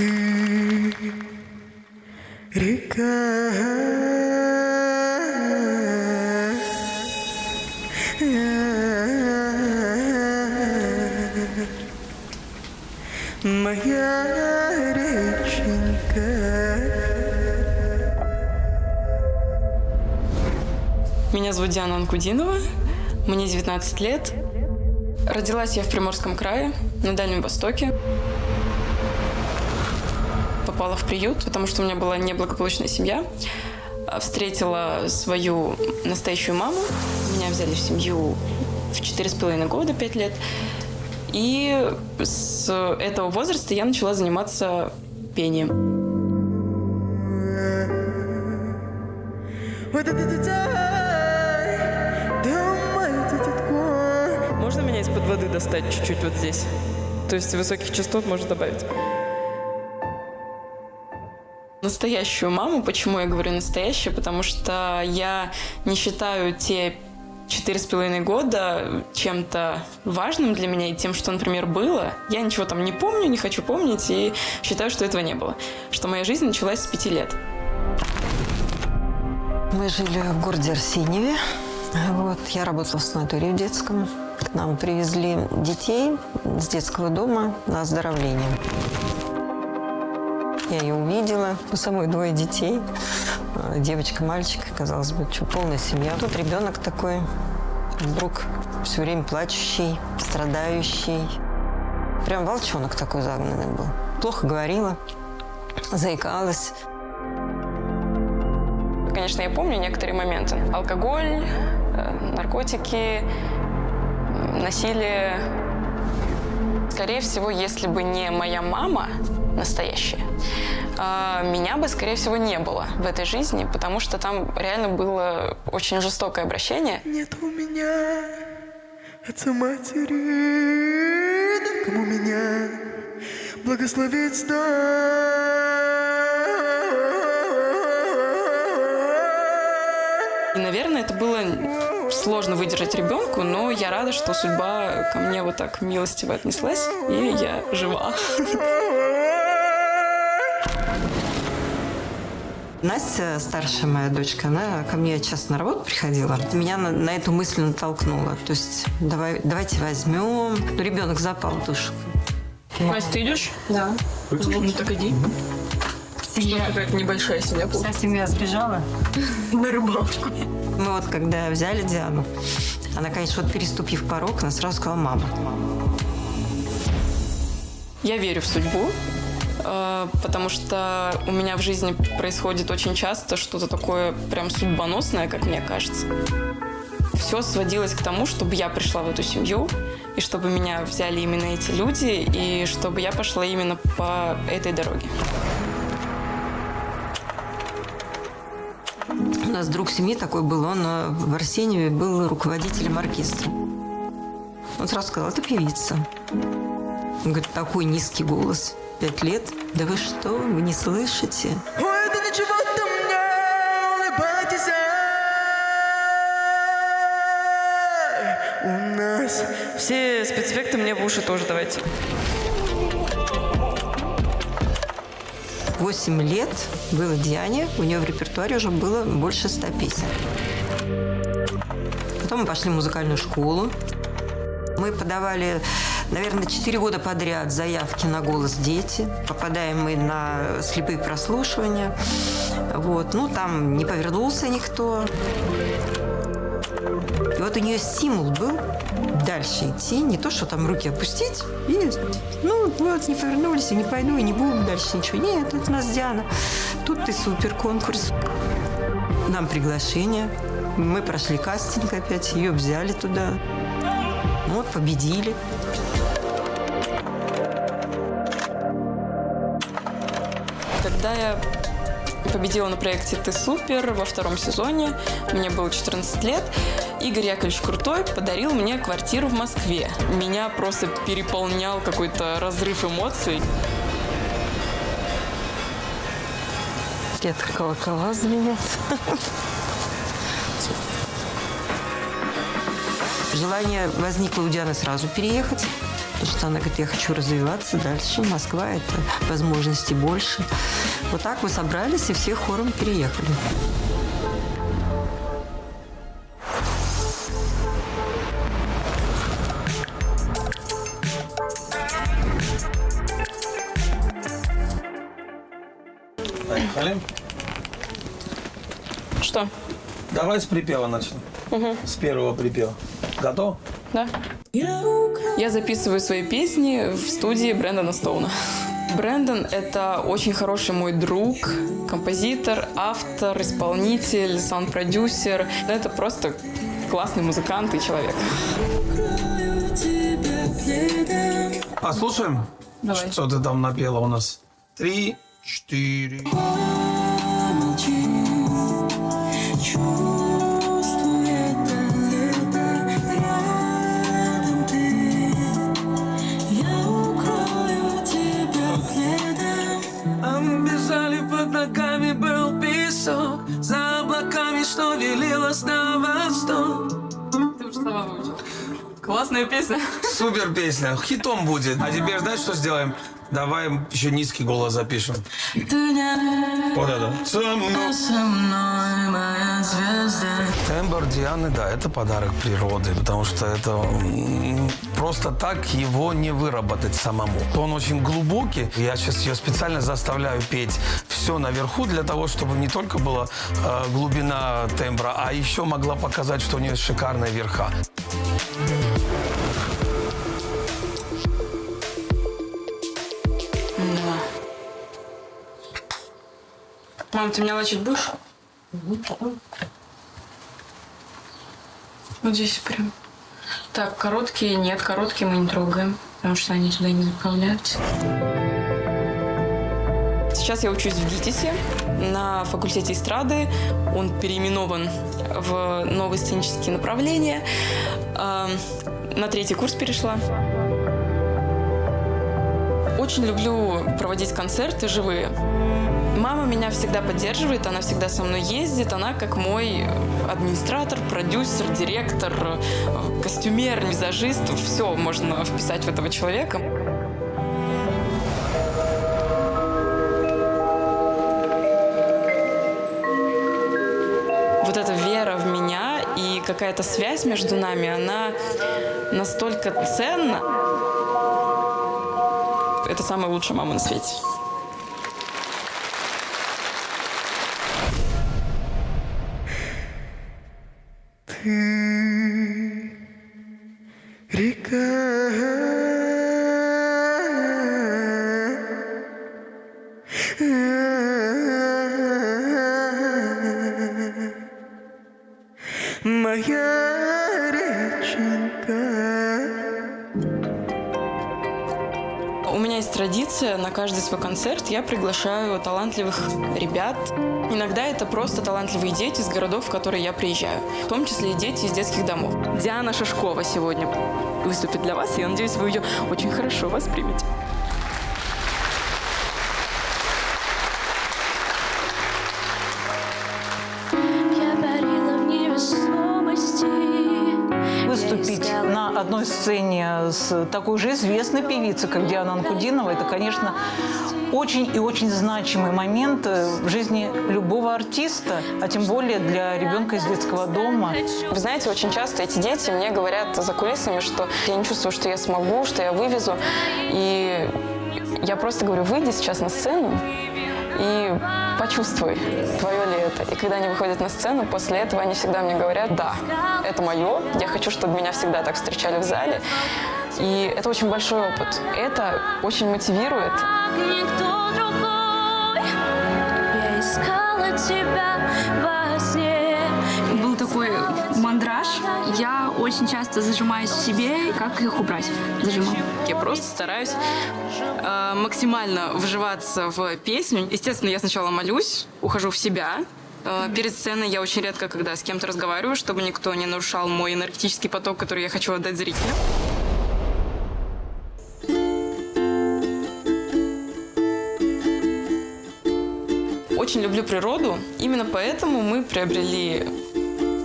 ты, река. Моя реченька. Меня зовут Диана Анкудинова, мне 19 лет. Родилась я в Приморском крае, на Дальнем Востоке. Попала в приют, потому что у меня была неблагополучная семья. Встретила свою настоящую маму. Меня взяли в семью в 4,5 года, 5 лет. И с этого возраста я начала заниматься пением. Можно меня из-под воды достать чуть-чуть вот здесь? То есть высоких частот можно добавить. Настоящую маму. Почему я говорю настоящая? Потому что я не считаю те 4,5 года чем-то важным для меня и тем, что, например, было. Я ничего там не помню, не хочу помнить и считаю, что этого не было. Что моя жизнь началась с 5 лет. Мы жили в городе Арсеньеве. Вот, я работала в санатории в детском. К нам привезли детей с детского дома на оздоровление. Я ее увидела. У самой 2 детей. Девочка, мальчик. Казалось бы, что, полная семья. Тут ребенок такой, вдруг все время плачущий, страдающий. Прям волчонок такой загнанный был. Плохо говорила, заикалась. Конечно, я помню некоторые моменты. Алкоголь, наркотики, насилие. Скорее всего, если бы не моя мама настоящая, меня бы, скорее всего, не было в этой жизни, потому что там реально было очень жестокое обращение. Нет у меня отца-матери, кому меня благословить И, наверное, это было сложно выдержать ребенку, но я рада, что судьба ко мне вот так милостиво отнеслась, и я жива. Настя, старшая моя дочка, она ко мне часто на работу приходила. Меня на эту мысль натолкнула. То есть давайте возьмем. Ну, ребенок запал в душу. Настя, ты идешь? Да. Ну так иди. Что какая-то небольшая семья. Вся семья сбежала на рыбалку. Мы вот когда взяли Диану, она, конечно, вот переступив порог, она сразу сказала: мама. Я верю в судьбу, потому что у меня в жизни происходит очень часто что-то такое прям судьбоносное, как мне кажется. Все сводилось к тому, чтобы я пришла в эту семью, и чтобы меня взяли именно эти люди, и чтобы я пошла именно по этой дороге. У нас друг семьи такой был, он в Арсеньеве был руководителем оркестра. Он сразу сказал: это певица. Он говорит: такой низкий голос. 5 лет. Да вы что, вы не слышите? Ой, да ничего-то мне, улыбайтесь. У нас Все спецэффекты мне в уши тоже давайте. 8 лет было Диане, у нее в репертуаре уже было больше 100 песен. Потом мы пошли в музыкальную школу. Мы подавали, наверное, 4 года подряд заявки на «Голос дети». Попадаем мы на слепые прослушивания. Вот. Ну, там не повернулся никто. И вот у нее стимул был дальше идти. Не то, что там руки опустить и, ну, вот, не повернулись, и не пойду, и не буду дальше ничего. Нет, это у нас Диана. Тут ты супер конкурс. Нам приглашение. Мы прошли кастинг опять, ее взяли туда. Вот, победили. Когда я победила на проекте «Ты супер» во 2-м сезоне, мне было 14 лет, Игорь Яковлевич Крутой подарил мне квартиру в Москве. Меня просто переполнял какой-то разрыв эмоций. Где-то колокола звенят. Желание возникло у Дианы сразу переехать, потому что она говорит, я хочу развиваться дальше. Москва – это возможностей больше. Вот так мы собрались и все хором переехали. Поехали. Что? Давай с припева начнем. С первого припева. Готов? Да. Я записываю свои песни в студии Брэндона Стоуна. Брэндон – это очень хороший мой друг, композитор, автор, исполнитель, саунд-продюсер. Это просто классный музыкант и человек. Послушаем, Давай. что ты там напела у нас. 3, 4. Бежали под ногами был песок, за облаками, что велелось на восток. Ты уже слова выучил. Классная песня. Супер песня, хитом будет. А теперь знаешь, что сделаем? Давай еще низкий голос запишем. Ты не Вот это. со мной, моя звезда. Тембр Дианы, да, это подарок природы, потому что это просто так его не выработать самому. Он очень глубокий. Я сейчас ее специально заставляю петь все наверху для того, чтобы не только была глубина тембра, а еще могла показать, что у нее шикарные верха. Мам, ты меня лачить будешь? Вот здесь прям. Так, короткие нет, короткие мы не трогаем, потому что они туда не направляются. Сейчас я учусь в ГИТИСе на факультете эстрады. Он переименован в новые сценические направления. На 3-й курс перешла. Очень люблю проводить концерты живые. Мама меня всегда поддерживает, она всегда со мной ездит. Она как мой администратор, продюсер, директор, костюмер, визажист. Все можно вписать в этого человека. Вот эта вера в меня и какая-то связь между нами, она настолько ценна. Это самая лучшая мама на свете. Моя реченька. У меня есть традиция, на каждый свой концерт я приглашаю талантливых ребят. Иногда это просто талантливые дети из городов, в которые я приезжаю, в том числе и дети из детских домов. Диана Шашкова сегодня выступит для вас, и я надеюсь, вы ее очень хорошо воспримете. Выступить на одной сцене с такой же известной певицей, как Диана Анкудинова, это, конечно, очень и очень значимый момент в жизни любого артиста, а тем более для ребенка из детского дома. Вы знаете, очень часто эти дети мне говорят за кулисами, что я не чувствую, что я смогу, что я вывезу. И я просто говорю, выйди сейчас на сцену и почувствуй, твое ли это. И когда они выходят на сцену, после этого они всегда мне говорят, да, это мое, я хочу, чтобы меня всегда так встречали в зале. И это очень большой опыт. Это очень мотивирует. Никто другой, я искала тебя во сне. Был такой мандраж. Я очень часто зажимаюсь в себе. Как их убрать? Зажимом. Я просто стараюсь максимально вживаться в песню. Естественно, я сначала молюсь, ухожу в себя. Перед сценой я очень редко, когда с кем-то разговариваю, чтобы никто не нарушал мой энергетический поток, который я хочу отдать зрителю. Очень люблю природу. Именно поэтому мы приобрели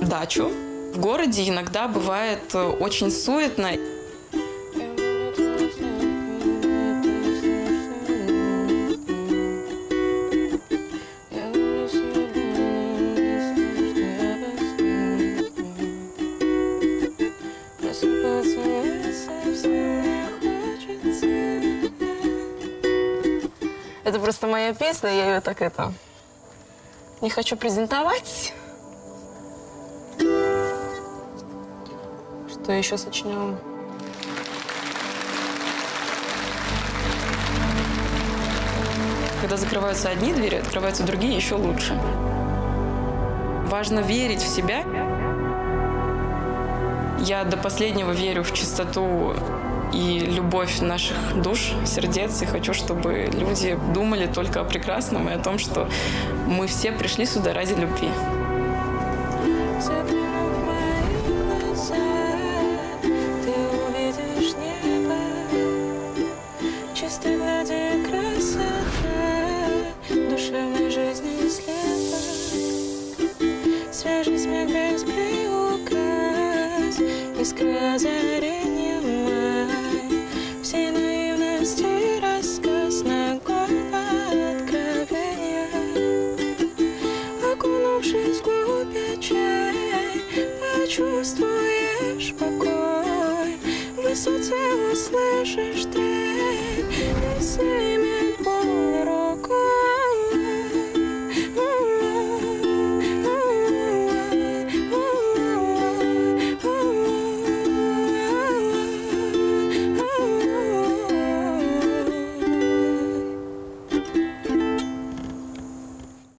дачу В городе иногда бывает очень суетно. Это просто моя песня, я ее так не хочу презентовать. Что я еще сочиняла? Когда закрываются одни двери, открываются другие еще лучше. Важно верить в себя. Я до последнего верю в чистоту и любовь наших душ, сердец. И хочу, чтобы люди думали только о прекрасном и о том, что мы все пришли сюда ради любви. Душевной жизни слепо, свежий смех без приуказ, искра озарения май, всей наивности рассказ, нагого откровения. Окунувшись вглубь печаль, почувствуешь покой, в высоте услышишь трель.